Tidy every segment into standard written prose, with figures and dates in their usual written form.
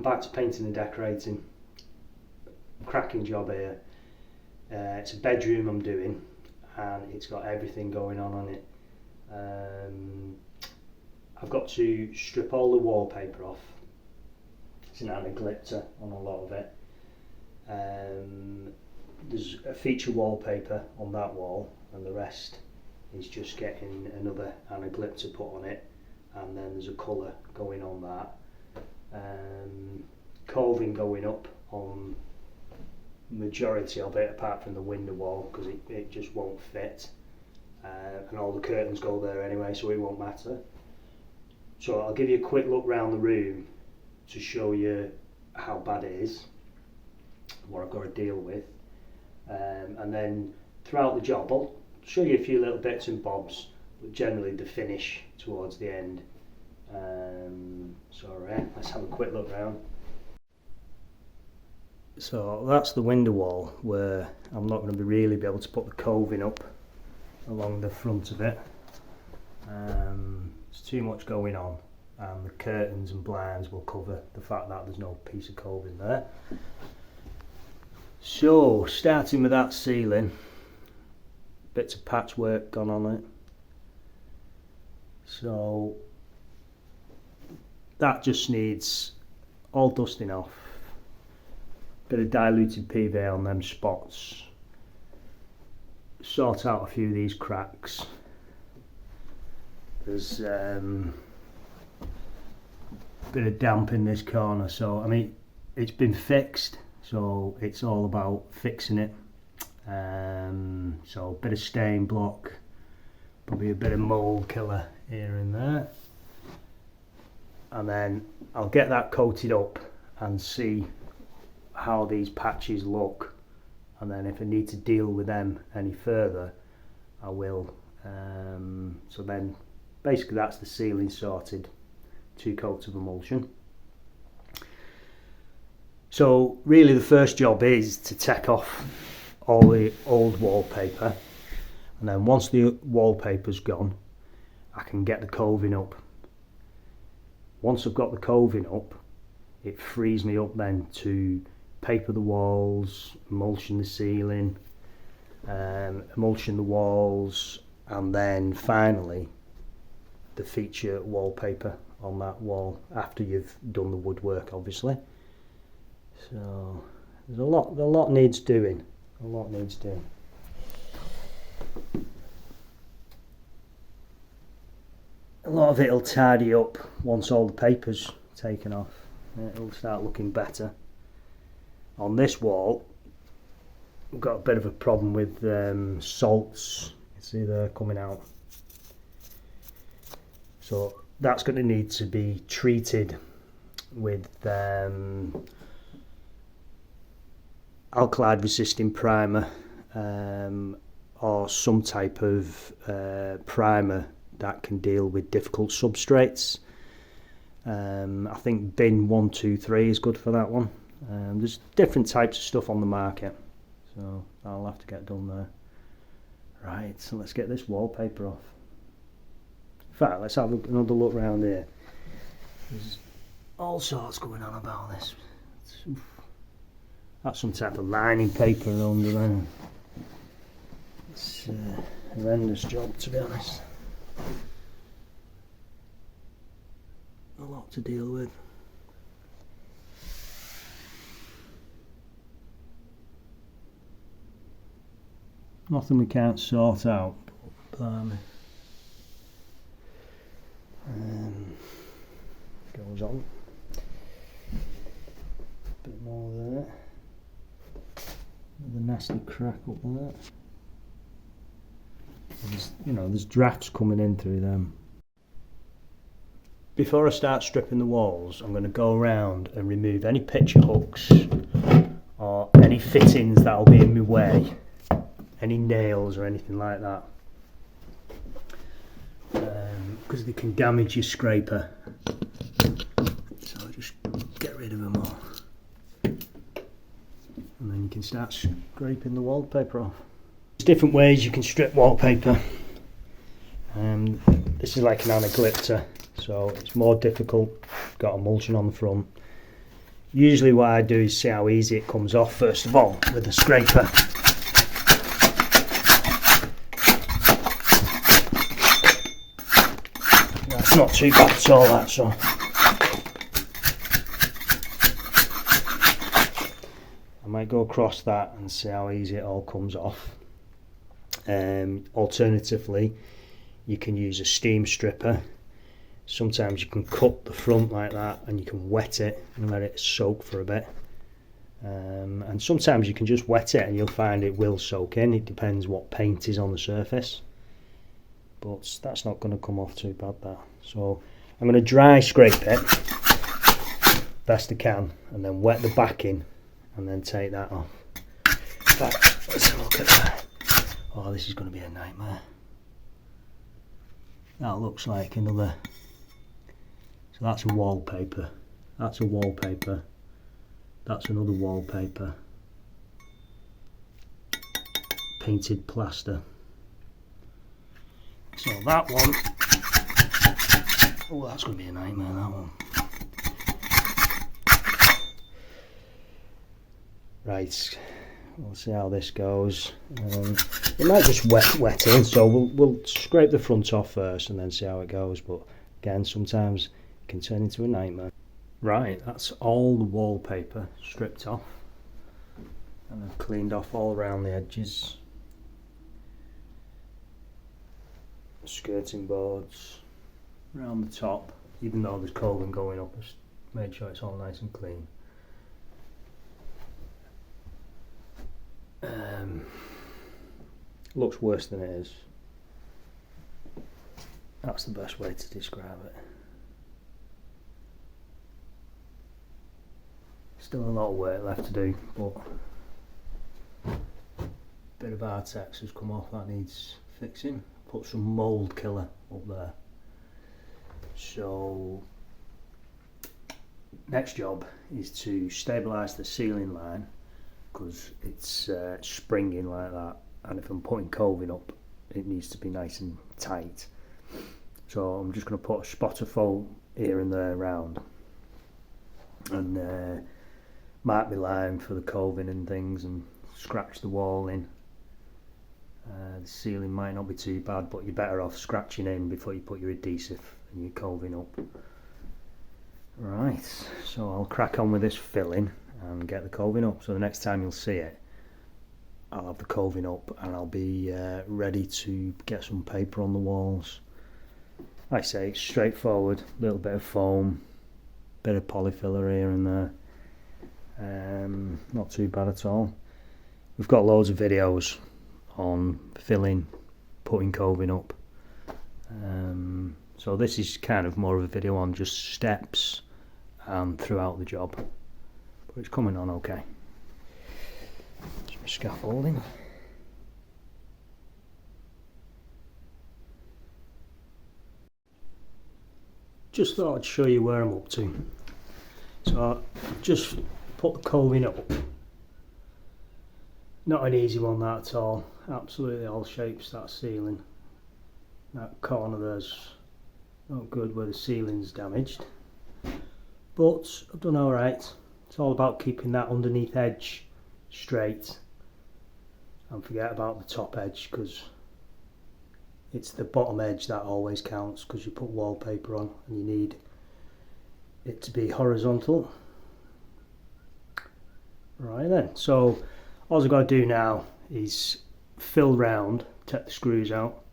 back to painting and decorating. Cracking job here. It's a bedroom I'm doing, and it's got everything going on it. I've got to strip all the wallpaper off. It's an anaglypta on a lot of it. There's a feature wallpaper on that wall, and the rest is just getting another anaglypta put on it, and then there's a colour going on that. Coving going up on majority of it, apart from the window wall, because it just won't fit, and all the curtains go there anyway, so it won't matter. So I'll give you a quick look around the room to show you how bad it is, what I've got to deal with, and then throughout the job I'll show you a few little bits and bobs, but generally the finish towards the end. So let's have a quick look round. So that's the window wall where I'm not going to really be able to put the coving up along the front of it. There's too much going on, and the curtains and blinds will cover the fact that there's no piece of coving there. So starting with that ceiling, bits of patchwork gone on it. So that just needs all dusting off. Bit of diluted PVA on them spots. Sort out a few of these cracks. There's a bit of damp in this corner, so I mean it's been fixed, so it's all about fixing it. So a bit of stain block, probably a bit of mould killer here and there, and then I'll get that coated up and see how these patches look, and then if I need to deal with them any further I will. So then basically that's the ceiling sorted, 2 coats of emulsion. So really the first job is to take off all the old wallpaper, and then once the wallpaper's gone I can get the coving up. Once I've got the coving up, it frees me up then to paper the walls, emulsion the ceiling, emulsion the walls, and then finally the feature wallpaper on that wall after you've done the woodwork, obviously. So there's a lot needs doing. A lot needs doing. A lot of it'll tidy up once all the paper's taken off. It'll start looking better. On this wall, we've got a bit of a problem with salts. You see they're coming out. So that's going to need to be treated with alkali resisting primer, or some type of primer that can deal with difficult substrates. I think bin 123 is good for that one. There's different types of stuff on the market, so I'll have to get done there. Right, so let's get this wallpaper off. In fact, let's have another look around here. There's all sorts going on about this. That's some type of lining paper under there. It's a horrendous job, to be honest. A lot to deal with. Nothing we can't sort out. Blimey. Goes on. Bit more there. Another nasty crack up there. There's drafts coming in through them. Before I start stripping the walls, I'm going to go around and remove any picture hooks or any fittings that'll be in my way, any nails or anything like that, because they can damage your scraper. So I'll just get rid of them all, and then you can start scraping the wallpaper off. There's different ways you can strip wallpaper. This is like an anaglypta, so it's more difficult. Got emulsion on the front. Usually what I do is see how easy it comes off first of all with a scraper. That's not too bad at all, that, so. I might go across that and see how easy it all comes off. Alternatively, you can use a steam stripper. Sometimes you can cut the front like that and you can wet it and let it soak for a bit. And sometimes you can just wet it and you'll find it will soak in. It depends what paint is on the surface. But that's not going to come off too bad, that. So I'm going to dry scrape it best I can and then wet the backing and then take that off. But let's have a look at that. Oh, this is going to be a nightmare. That looks like another. So that's a wallpaper. That's a wallpaper. That's another wallpaper. Painted plaster. So that one. Oh, that's going to be a nightmare, that one. Right. We'll see how this goes. It might just wet in, so we'll scrape the front off first and then see how it goes. But again, sometimes it can turn into a nightmare. Right, that's all the wallpaper stripped off, and I've cleaned off all around the edges, skirting boards, around the top. Even though there's coving going up, just made sure it's all nice and clean. Looks worse than it is. That's the best way to describe it. Still a lot of work left to do, but a bit of Artex has come off that needs fixing. Put some mould killer up there. So next job is to stabilise the ceiling line, because it's springing like that, and if I'm putting coving up it needs to be nice and tight. So I'm just going to put a spot of foam here and there around and mark my line for the coving and things and scratch the wall in. The ceiling might not be too bad, but you're better off scratching in before you put your adhesive and your coving up. Right, so I'll crack on with this filling and get the coving up. So the next time you'll see it, I'll have the coving up and I'll be ready to get some paper on the walls. Like I say, it's straightforward, a little bit of foam, bit of polyfiller here and there. Not too bad at all. We've got loads of videos on filling, putting coving up. So this is kind of more of a video on just steps and throughout the job. But it's coming on okay. Some scaffolding. Just thought I'd show you where I'm up to. So I just put the coving up. Not an easy one that at all. Absolutely all shapes that ceiling. That corner there's not good where the ceiling's damaged. But I've done alright. It's all about keeping that underneath edge straight and forget about the top edge, because it's the bottom edge that always counts, because you put wallpaper on and you need it to be horizontal. Right then, so all I've got to do now is fill round, take the screws out,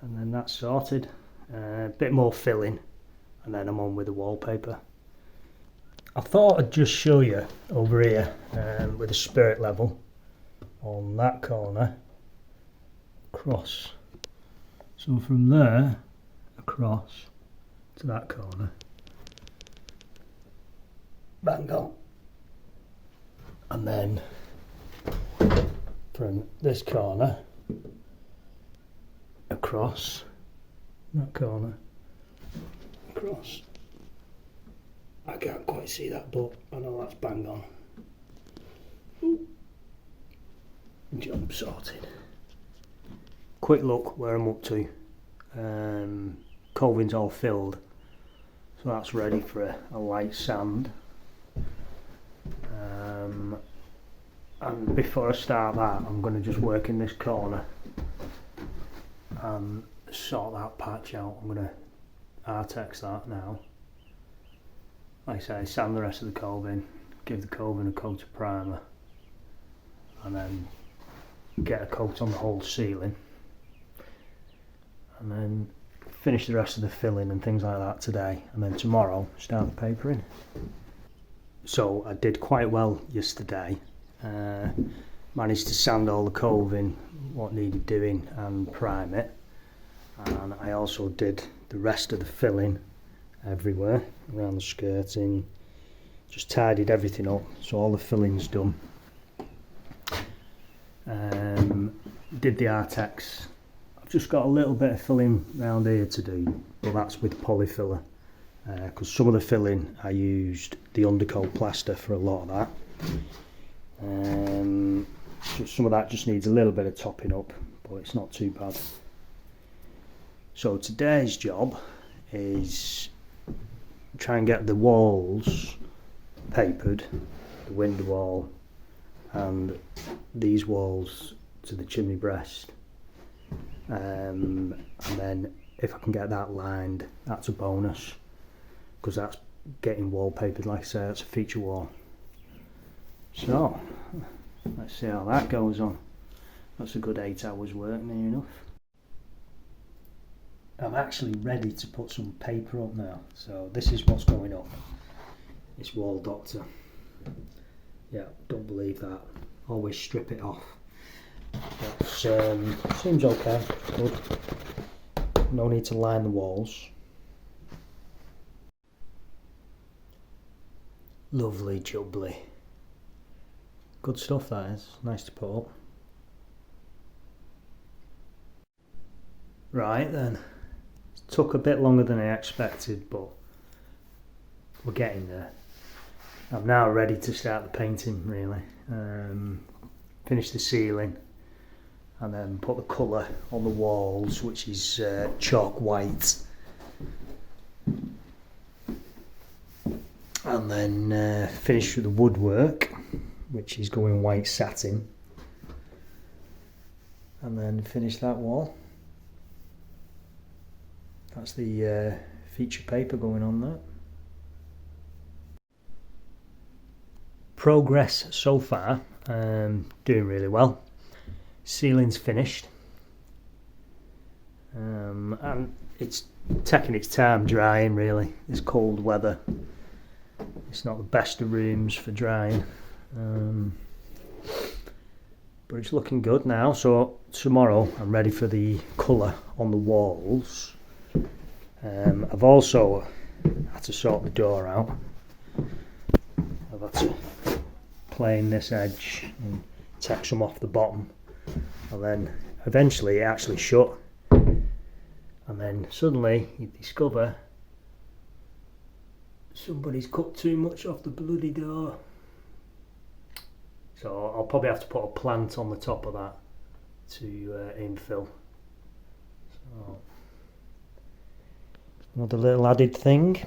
and then that's sorted. A bit more filling and then I'm on with the wallpaper. I thought I'd just show you over here with the spirit level on that corner across. So from there across to that corner, bang on, and then from this corner across that corner across. I can't quite see that, but I know that's bang on. Ooh. Job sorted. Quick look where I'm up to. Coving's all filled, so that's ready for a light sand. And before I start that, I'm going to just work in this corner and sort that patch out. I'm going to Artex that now. Like I say, sand the rest of the cove, give the cove a coat of primer, and then get a coat on the whole ceiling, and then finish the rest of the filling and things like that today, and then tomorrow start the papering. So I did quite well yesterday. Managed to sand all the coving, what needed doing, and prime it, and I also did the rest of the filling everywhere around the skirting, just tidied everything up so all the filling's done. Did the Artex. I've just got a little bit of filling around here to do, but that's with polyfiller, because some of the filling I used the undercoat plaster for a lot of that. So some of that just needs a little bit of topping up, but it's not too bad. So today's job is try and get the walls papered, the window wall and these walls to the chimney breast, and then if I can get that lined, that's a bonus, because that's getting wallpapered. Like I say, that's a feature wall. So let's see how that goes on. That's a good 8 hours work, near enough. I'm actually ready to put some paper up now. So this is what's going up. It's Wall Doctor. Yeah, don't believe that. Always strip it off. That seems okay. Good. No need to line the walls. Lovely jubbly. Good stuff, that is. Nice to put up. Right then. Took a bit longer than I expected, but we're getting there. I'm now ready to start the painting, really. Finish the ceiling and then put the colour on the walls, which is chalk white. And then finish with the woodwork, which is going white satin. And then finish that wall. That's the feature paper going on there. Progress so far, doing really well. Ceiling's finished, and it's taking its time drying, really. It's cold weather. It's not the best of rooms for drying, but it's looking good now. So tomorrow I'm ready for the colour on the walls. I've also had to sort the door out. I've had to plane this edge and take some off the bottom, and then eventually it actually shut, and then suddenly you discover somebody's cut too much off the bloody door. So I'll probably have to put a plant on the top of that to infill. So another little added thing.